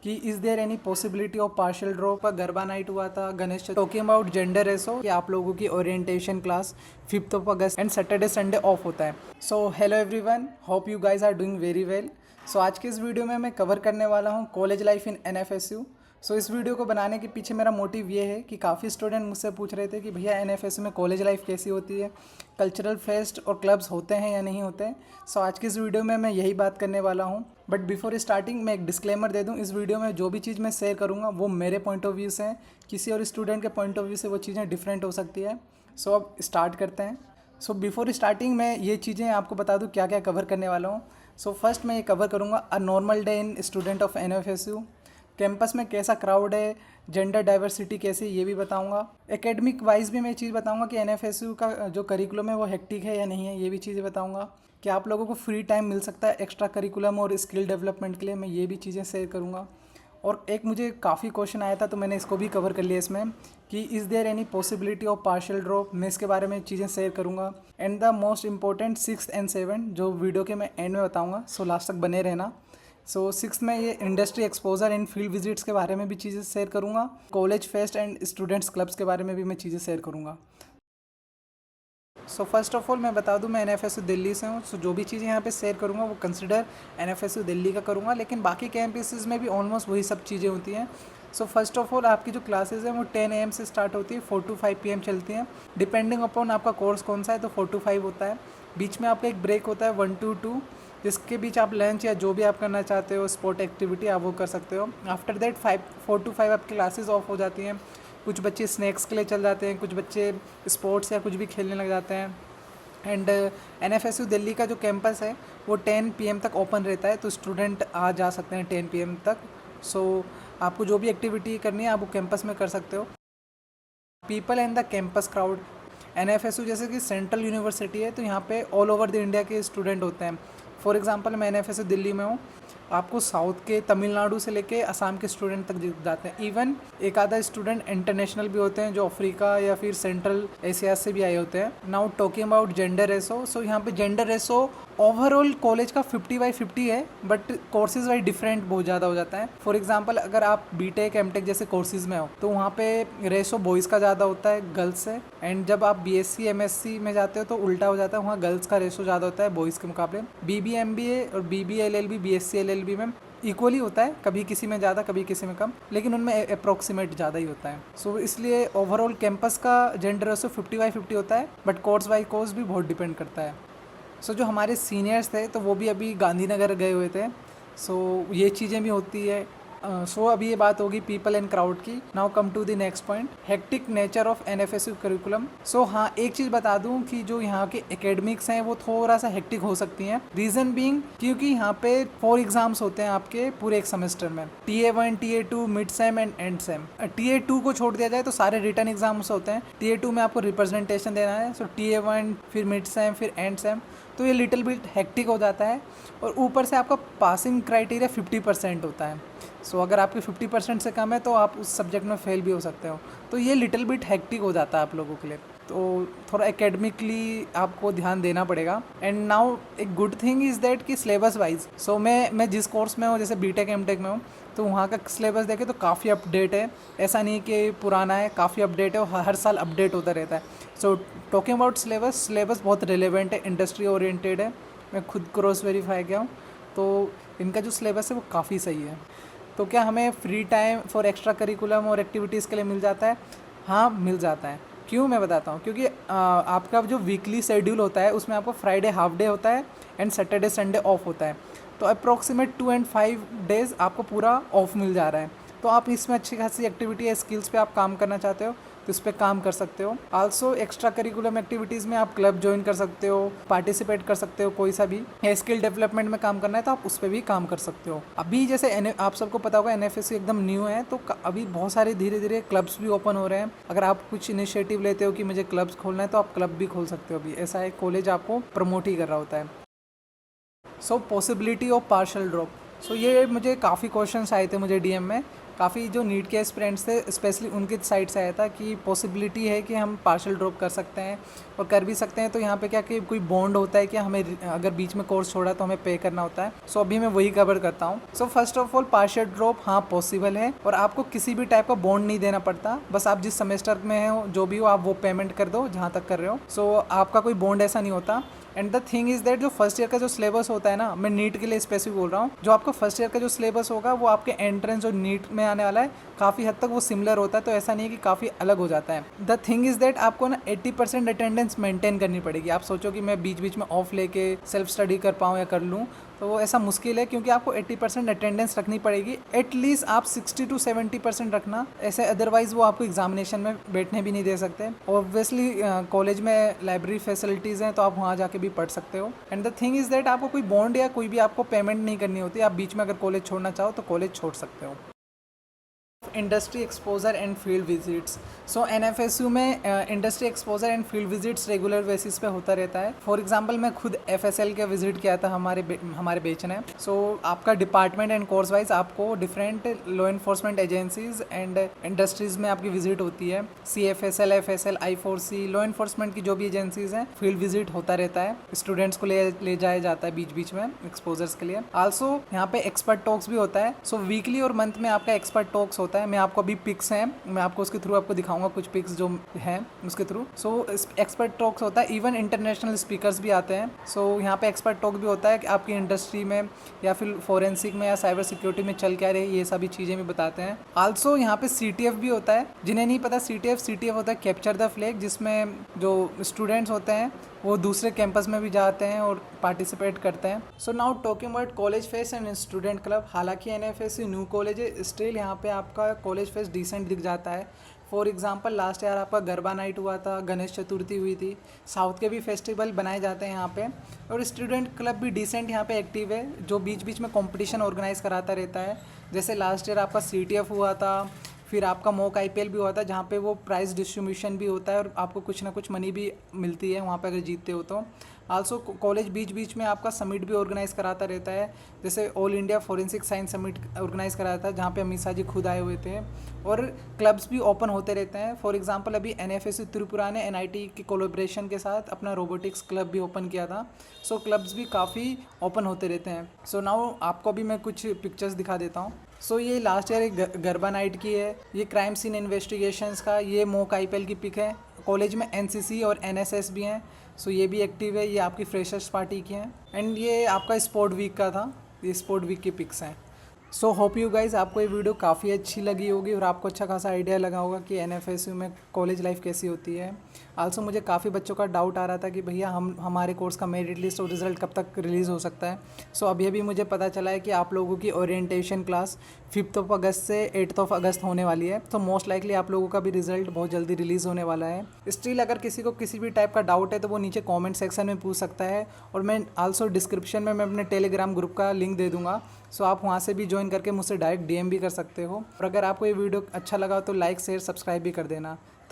कि is there any possibility of partial drop का garba night हुआ था Ganesh talking about gender ratio कि आप लोगों की orientation class 5th of August and Saturday Sunday off होता है। So hello everyone, hope you guys are doing very well. So आज के इस वीडियो में मैं कवर करने वाला हूँ कॉलेज लाइफ इन NFSU। सो इस वीडियो को बनाने के पीछे मेरा मोटिव ये है कि काफ़ी स्टूडेंट मुझसे पूछ रहे थे कि भैया NFSU में कॉलेज लाइफ कैसी होती है, कल्चरल फेस्ट और क्लब्स होते हैं या नहीं होते हैं। सो आज की इस वीडियो में मैं यही बात करने वाला हूँ। बट बिफोर स्टार्टिंग मैं एक डिस्क्लेमर दे दूँ, इस वीडियो में जो भी चीज़ मैं शेयर करूँगा वो मेरे पॉइंट ऑफ व्यू से है, किसी और स्टूडेंट के पॉइंट ऑफ व्यू से वो चीज़ें डिफरेंट हो सकती है। सो अब स्टार्ट करते हैं। सो बिफोर स्टार्टिंग मैं ये चीज़ें आपको बता दूँ क्या क्या कवर करने वाला हूँ। सो फर्स्ट मैं ये कवर करूँगा a normal day in student of NFSU, campus में कैसा क्राउड है, जेंडर डाइवर्सिटी कैसी ये भी बताऊंगा। एकेडमिक वाइज भी मैं चीज़ बताऊंगा कि NFSU का जो करिकुलम है वो हेक्टिक है या नहीं है, ये भी चीज़ें बताऊंगा। कि आप लोगों को फ्री टाइम मिल सकता है एक्स्ट्रा करिकुलम और स्किल डेवलपमेंट के लिए, मैं ये भी चीज़ें शेयर करूँगा। और एक मुझे काफ़ी क्वेश्चन आया था तो मैंने इसको भी कवर कर लिया इसमें कि is there any possibility of partial drop, मैं इसके बारे में चीज़ें शेयर करूँगा। And the most important 6 and 7 जो वीडियो के मैं एंड में बताऊँगा, सो लास्ट तक बने रहना। सो 6 में ये industry exposure and field visits के बारे में भी चीज़ें शेयर करूँगा। College fest and students clubs के बारे में भी मैं चीज़ें शेयर करूँगा। सो फर्स्ट ऑफ ऑल मैं बता दूं मैं NFSU दिल्ली से हूँ। सो जो भी चीज़ें यहाँ पे शेयर करूँगा वो कंसिडर NFSU दिल्ली का करूँगा, लेकिन बाकी कैंपसेस में भी ऑलमोस्ट वही सब चीज़ें होती हैं। सो फर्स्ट ऑफ ऑल आपकी जो क्लासेस हैं वो 10 AM से स्टार्ट होती है, 4 to 5 PM चलती हैं। डिपेंडिंग अपॉन आपका कोर्स कौन सा है तो 4 to 5 होता है। बीच में आपका एक ब्रेक होता है 1 to 2, जिसके बीच आप लंच या जो भी आप करना चाहते हो स्पोर्ट एक्टिविटी आप वो कर सकते हो। आफ्टर दैट 4 to 5 आपकी क्लासेस ऑफ हो जाती हैं। कुछ बच्चे स्नैक्स के लिए चल जाते हैं, कुछ बच्चे स्पोर्ट्स या कुछ भी खेलने लग जाते हैं। एंड NFSU दिल्ली का जो कैंपस है वो 10 PM तक ओपन रहता है, तो स्टूडेंट आ जा सकते हैं 10 PM तक। सो आपको जो भी एक्टिविटी करनी है आप वो कैंपस में कर सकते हो। People and the campus crowd, NFSU जैसे कि सेंट्रल यूनिवर्सिटी है तो यहाँ पे ऑल ओवर द इंडिया के स्टूडेंट होते हैं। फॉर एग्जांपल मैं NFSU दिल्ली में हूँ, आपको साउथ के तमिलनाडु से लेके असम के स्टूडेंट तक जाते हैं। इवन एक आधा स्टूडेंट इंटरनेशनल भी होते हैं जो अफ्रीका या फिर सेंट्रल एशिया से भी आए होते हैं। Now talking about gender ratio, so यहाँ पे जेंडर रेसो ओवरऑल कॉलेज का 50/50 है, बट कोर्सेज वाइज डिफरेंट बहुत ज़्यादा हो जाता है। फॉर एग्जाम्पल अगर आप BTech MTech जैसे कोर्सेज में हो तो वहाँ पे रेसो बॉयज़ का ज़्यादा होता है गर्ल्स से, एंड जब आप BSc MSc में जाते हो तो उल्टा हो जाता है, वहाँ गर्ल्स का रेसो ज़्यादा होता है बॉयज़ के मुकाबले। BB MBA और BBA LLB BSc LLB में इक्वली होता है, कभी किसी में ज़्यादा कभी किसी में कम, लेकिन उनमें अप्रोक्सीमेट ज़्यादा ही होता है। सो इसलिए ओवरऑल कैंपस का जेंडर रेसो 50/50 होता है, बट कोर्स बाई कोर्स भी बहुत डिपेंड करता है। सो जो हमारे सीनियर्स थे तो वो भी अभी गांधीनगर गए हुए थे, सो ये चीज़ें भी होती है। सो अभी ये बात होगी पीपल एंड क्राउड की। Now come to the next point, hectic nature of NFSU curriculum. So हाँ, एक चीज़ बता दूं कि जो यहाँ के एकेडमिक्स हैं वो थोड़ा सा हेक्टिक हो सकती हैं। रीज़न बीइंग क्योंकि यहाँ पे 4 एग्जाम्स होते हैं आपके पूरे एक सेमेस्टर में, TA1 TA2 mid sem and and same. TA2 को छोड़ दिया जाए तो सारे रिटर्न एग्जाम्स होते हैं। TA2 में आपको रिप्रेजेंटेशन देना है, सो TA1 फिर मिड सेम फिर एंड सेम, तो ये लिटिल बिट हेक्टिक हो जाता है। और ऊपर से आपका पासिंग क्राइटेरिया 50% होता है। सो अगर आपके 50% से कम है तो आप उस सब्जेक्ट में फेल भी हो सकते हो, तो ये लिटिल बिट हेक्टिक हो जाता है आप लोगों के लिए, तो थोड़ा एकेडमिकली आपको ध्यान देना पड़ेगा। एंड नाउ एक गुड थिंग इज़ दैट कि सिलेबस वाइज, सो मैं जिस कोर्स में हूँ जैसे BTech MTech में हूँ तो वहाँ का सिलेबस देखे तो काफ़ी अपडेट है, ऐसा नहीं कि पुराना है, काफ़ी अपडेट है और हर साल अपडेट होता रहता है। सो टॉकिंग अबाउट सिलेबस बहुत रिलेवेंट है, इंडस्ट्री ओरिएंटेड है, मैं खुद क्रॉस वेरीफाई किया हूँ, तो इनका जो सिलेबस है वो काफ़ी सही है। तो क्या हमें free time for extra curriculum और एक्टिविटीज़ के लिए मिल जाता है? हाँ, मिल जाता है। क्यों, मैं बताता हूँ। क्योंकि आपका जो वीकली शेड्यूल होता है उसमें आपको फ्राइडे हाफ डे होता है एंड सैटरडे संडे ऑफ होता है, तो अप्रॉक्सीमेट 2 and 5 डेज़ आपको पूरा ऑफ मिल जा रहा है। तो आप इसमें अच्छी खासी एक्टिविटी या स्किल्स पे आप काम करना चाहते हो तो इस पर काम कर सकते हो। आल्सो एक्स्ट्रा करिकुलम एक्टिविटीज़ में आप क्लब ज्वाइन कर सकते हो, पार्टिसिपेट कर सकते हो, कोई सा भी या स्किल डेवलपमेंट में काम करना है तो आप उस पर भी काम कर सकते हो। अभी जैसे आप सबको पता होगा NFSU एकदम न्यू है, तो अभी बहुत सारे धीरे धीरे क्लब्स भी ओपन हो रहे हैं। अगर आप कुछ इनिशिएटिव लेते हो कि मुझे क्लब्स खोलना है तो आप क्लब भी खोल सकते हो। अभी ऐसा है, कॉलेज आपको प्रमोट ही कर रहा होता है। सो पॉसिबिलिटी ऑफ पार्शियल ड्रॉप, सो ये मुझे काफ़ी क्वेश्चंस आए थे मुझे डीएम में, काफ़ी जो नीट के एस्पिरेंट्स थे स्पेशली उनकी साइड से आया था कि पॉसिबिलिटी है कि हम पार्शियल ड्रॉप कर सकते हैं और कर भी सकते हैं। तो यहाँ पे क्या कि कोई बॉन्ड होता है कि हमें अगर बीच में कोर्स छोड़ा तो हमें पे करना होता है। सो अभी मैं वही कवर करता हूँ। So first of all partial drop हाँ पॉसिबल है और आपको किसी भी टाइप का बॉन्ड नहीं देना पड़ता, बस आप जिस सेमेस्टर में हो जो भी हो आप वो पेमेंट कर दो जहाँ तक कर रहे हो। सो आपका कोई बॉन्ड ऐसा नहीं होता। And the thing is that जो फर्स्ट ईयर का जो सिलेबस होता है ना, मैं नीट के लिए स्पेसिफिक बोल रहा हूँ, जो आपका फर्स्ट ईयर का जो सिलेबस होगा वो आपके एंट्रेंस और नीट में आने वाला है काफ़ी हद तक वो सिमिलर होता है। तो ऐसा नहीं है कि काफ़ी अलग हो जाता है। द थिंग इज़ दैट आपको ना 80% अटेंडेंस मेंटेन करनी पड़ेगी। आप सोचो कि मैं बीच बीच में ऑफ लेके सेल्फ स्टडी कर पाऊँ या कर लूँ, तो वो ऐसा मुश्किल है क्योंकि आपको 80% अटेंडेंस रखनी पड़ेगी। एटलीस्ट आप 60 to 70% रखना, ऐसे अदरवाइज़ वो आपको एग्जामिनेशन में बैठने भी नहीं दे सकते। ऑब्वियसली कॉलेज में लाइब्रेरी फैसिलिटीज़ हैं तो आप वहाँ जाके भी पढ़ सकते हो। And the thing is that आपको कोई बॉन्ड या कोई भी आपको पेमेंट नहीं करनी होती। आप बीच में अगर कॉलेज छोड़ना चाहो तो कॉलेज छोड़ सकते हो। Industry exposure and field visits. So NFSU में industry exposure and field visits regular basis पे होता रहता है। फॉर एग्जांपल मैं खुद एफएसएल के विजिट किया था हमारे बैच ने। सो आपका डिपार्टमेंट एंड कोर्स वाइज आपको different law enforcement agencies and industries में आपकी विजिट होती है। CFSL, FSL, I4C law enforcement की जो भी एजेंसीज हैं फील्ड विजिट होता रहता है। स्टूडेंट्स को ले जाया जाता है बीच बीच में एक्सपोजर्स के लिए। आल्सो यहाँ पे एक्सपर्ट टॉक्स भी होता है। सो वीकली और मंथ में आपका एक्सपर्ट टॉक्स होता है। मैं आपको अभी पिक्स हैं, मैं आपको उसके थ्रू आपको दिखाऊंगा कुछ पिक्स जो हैं उसके थ्रू। सो एक्सपर्ट टॉक्स होता है, इवन इंटरनेशनल स्पीकर्स भी आते हैं। सो यहाँ पे एक्सपर्ट टॉक भी होता है कि आपकी इंडस्ट्री में या फिर फोरेंसिक में या साइबर सिक्योरिटी में चल क्या रही, ये सभी चीज़ें भी बताते हैं। आल्सो यहाँ पे CTF भी होता है। जिन्हें नहीं पता CTF होता है कैप्चर द फ्लैग, जिसमें जो स्टूडेंट्स होते हैं वो दूसरे कैंपस में भी जाते हैं और पार्टिसिपेट करते हैं। So now talking about college fest and student club. हालांकि NFSU न्यू कॉलेज है, स्टिल यहाँ पे आपका कॉलेज फेस्ट डिसेंट दिख जाता है। फॉर एग्जांपल लास्ट ईयर आपका गरबा नाइट हुआ था, गणेश चतुर्थी हुई थी, साउथ के भी फेस्टिवल बनाए जाते हैं यहाँ पे। और स्टूडेंट क्लब भी डिसेंट यहाँ पे एक्टिव है, जो बीच बीच में कंपटीशन ऑर्गेनाइज कराता रहता है। जैसे लास्ट ईयर आपका CTF हुआ था, फिर आपका मॉक IPL भी हुआ था जहाँ पे वो प्राइज़ डिस्ट्रीब्यूशन भी होता है और आपको कुछ ना कुछ मनी भी मिलती है वहाँ पे अगर जीतते हो तो। आल्सो कॉलेज बीच बीच में आपका समिट भी ऑर्गेनाइज कराता रहता है। जैसे all India forensic science summit organise कराया था जहाँ पे अमित शाह जी खुद आए हुए थे। और क्लब्स भी ओपन होते रहते हैं। फॉर एग्जांपल अभी NFSU त्रिपुरा ने NIT की कोलैबोरेशन के साथ अपना रोबोटिक्स क्लब भी ओपन किया था। सो क्लब्स भी काफ़ी ओपन होते रहते हैं। सो नाउ आपको भी मैं कुछ पिक्चर्स दिखा देता हूँ। सो ये लास्ट ईयर एक गरबा नाइट की है, ये क्राइम सीन इन्वेस्टिगेशंस का, ये मॉक IPL की पिक है। कॉलेज में NCC और NSS भी हैं, सो ये भी एक्टिव है। ये आपकी फ्रेशर्स पार्टी की हैं। एंड ये आपका स्पोर्ट वीक का था, ये स्पोर्ट वीक की पिक्स हैं। सो होप यू गाइज आपको ये वीडियो काफ़ी अच्छी लगी होगी और आपको अच्छा खासा आइडिया लगा होगा कि NFSU में कॉलेज लाइफ कैसी होती है। आल्सो मुझे काफ़ी बच्चों का डाउट आ रहा था कि भैया हमारे कोर्स का मेरिट लिस्ट और रिज़ल्ट कब तक रिलीज़ हो सकता है। सो अभी मुझे पता चला है कि आप लोगों की ओरिएंटेशन क्लास 5 अगस्त से 8 अगस्त होने वाली है। तो मोस्ट लाइकली आप लोगों का भी रिजल्ट बहुत जल्दी रिलीज़ होने वाला है। स्टिल अगर किसी को किसी भी टाइप का डाउट है तो वो नीचे कॉमेंट सेक्शन में पूछ सकता है और मैं आल्सो डिस्क्रिप्शन में मैं अपने टेलीग्राम ग्रुप का लिंक दे दूँगा। सो आप वहाँ से भी ज्वाइन करके मुझसे डायरेक्ट DM भी कर सकते हो। और अगर आपको ये वीडियो अच्छा लगा तो लाइक शेयर सब्सक्राइब भी कर देना।